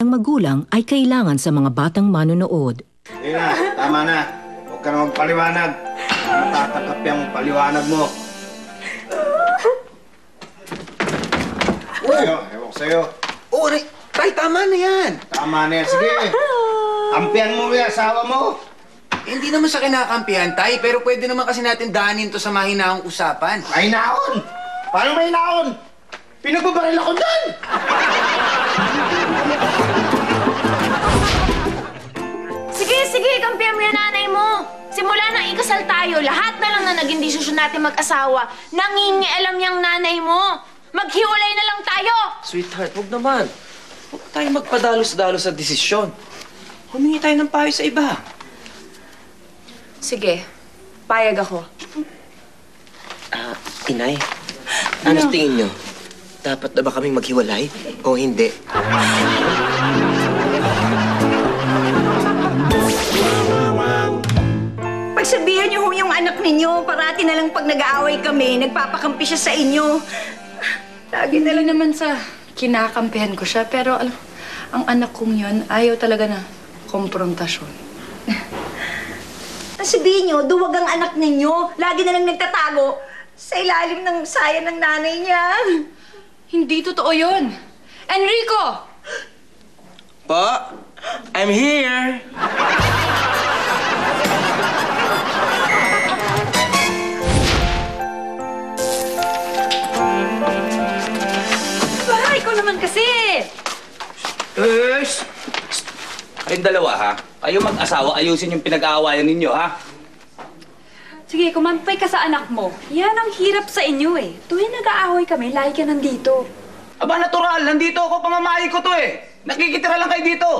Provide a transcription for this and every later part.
Ang magulang ay kailangan sa mga batang manonood. Sige na, tama na. Huwag ka na magpaliwanag. Matatakap yung paliwanag mo. Ewan ko sa'yo. Oh, Tay, tama na yan. Tama na yan. Sige. Kampihan mo yung asawa mo. Hindi naman sa kinakampihan, Tay, pero pwede naman kasi natin daanin to sa mahinaong usapan. Mahinaon? Paano mahinaon? Pinagbabaril ako dyan! Sige, kampihan mo yung nanay mo. Simula nang ikasal tayo, lahat na lang na naging desisyon natin mag-asawa, nangingialam yung nanay mo. Maghiwalay na lang tayo! Sweetheart, huwag naman. Huwag tayo magpadalos-dalos sa desisyon. Humingi tayo ng payo sa iba. Sige, payag ako. Inay, ano tingin nyo? Dapat na ba kaming maghiwalay o hindi? Pagsabihan niyo ho yung anak ninyo, parati na lang pag nag-aaway kami, nagpapakampi siya sa inyo. Lagi na lang naman sa kinakampihan ko siya, pero ang anak kong yun, ayaw talaga na komprontasyon. Sabihin niyo, duwag ang anak ninyo. Lagi na lang nagtatago sa ilalim ng saya ng nanay niya. Hindi totoo yun. Enrico! Pa, I'm here! Ba, ikaw naman kasi! Kayong dalawa, ha? Kayo mag-asawa, ayusin yung pinag-aawayan ninyo, ha? Sige, kumampay ka sa anak mo. Yan ang hirap sa inyo eh. Tuwing nag-aaway kami, lagi ka nandito. Aba, natural. Nandito ako, pamamahay ko to eh. Nakikitira lang kayo dito.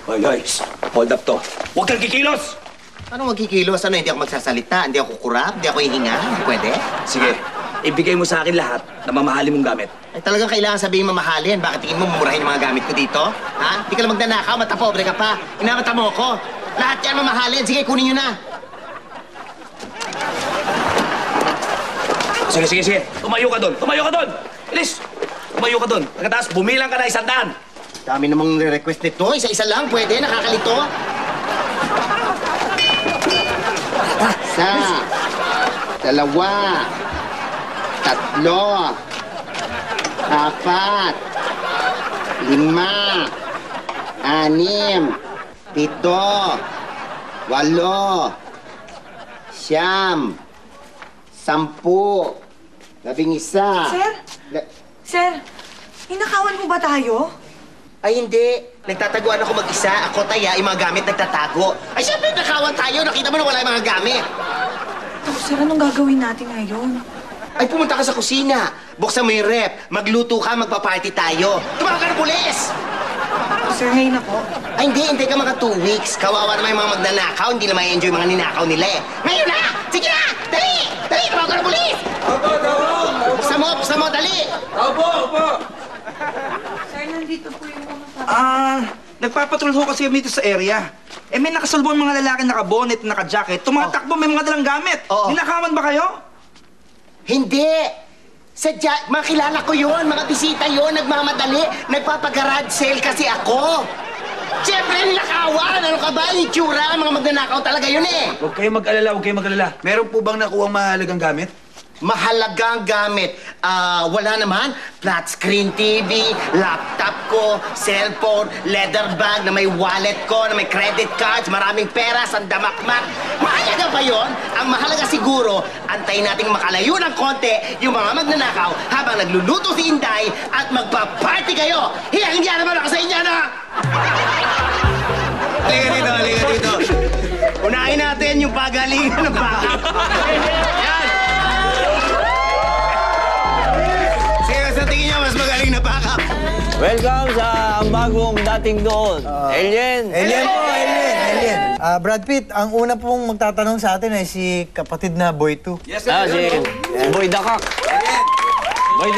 Hoy, guys. Hold up to. Huwag kang kikilos! Ano magkikilos? Ano, hindi ako magsasalita? Hindi ako kukurap? Hindi ako hihinga? Hindi pwede? Sige, ibigay mo sa akin lahat na mamahalin mong gamit. Ay, talagang kailangan sabihin mamahalin. Bakit tingin mo mumurahin yung mga gamit ko dito? Ha? Hindi ka lang magnanakaw, matapobre ka pa. Inamata mo ko. Lahat yan mamahalin. Sige, kunin nyo na. Sige. Tumayo ka doon. Bilis! Tumayo ka doon. Pagkatapos, bumilang ka na 100. Dami namang request nito. Isa-isa lang. Pwede? Nakakalito. Isa. Dalawa. Tatlo. Apat. Lima. Anim. Pito. Walo. Siyam. 10. 11. Sir, hinakawan mo ba tayo? Ay, hindi. Nagtataguan ako mag-isa. Ako, Taya, yung mga gamit nagtatago. Ay, syempre, nakawan tayo. Nakita mo na wala yung mga gamit. Sir, anong gagawin natin ngayon? Ay, pumunta ka sa kusina. Buksan mo yung rep. Magluto ka, magpa-party tayo. Tumawag ka ng pulis! Sir, ngayon na po. Ay, hindi ka mga 2 weeks. Kawawa naman yung mga magnanakaw. Hindi na may enjoy mga ninakaw nila eh. Ngayon na! Sige na! Dali! Tumawag ka ng pulis! Buksan mo, dali! Opo! Sir, nandito po yung mga Nagpapatrol ho kasi kami dito sa area. Eh, may nakasalbong mga lalaki naka-bonnet, naka-jacket. Tumatakbo, may mga dalang gamit. Oo. Ninakawan ba kayo? Hindi! Sadya, mga kilala ko yun, mga bisita yun, nagmamadali, nagpapagarage sale kasi ako. Siyempre, nilakawan! Ano ka ba? Yung itsura, mga magnanakaw talaga yun eh. Huwag kayong mag-alala. Meron po bang nakuha mahalagang gamit? Mahalagang gamit. Wala naman. Flat screen TV, laptop ko, cellphone, leather bag na may wallet ko, na may credit cards, maraming pera, sandamakmak. Mahalaga ba yun? Ang mahalaga siguro, antayin nating makalayo ng konti yung mga magnanakaw habang nagluluto si Inday at magpa-party kayo. Hiyang-hiya naman ako sa inyo, na! Halika dito. Unahin natin yung pagalingan ng baka. Yan! Sa tingin niya, mas magaling na backup. Welcome sa ang bagong dating doon. Alien. Brad Pitt, ang una pong magtatanong sa atin ay si kapatid na Boy 2. Yes, Si Boy Dakak. Boy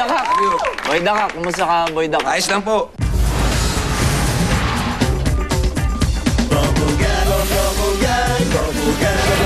Dakak. Kumusta ka, Boy Dakak? Ayos lang po. Lugar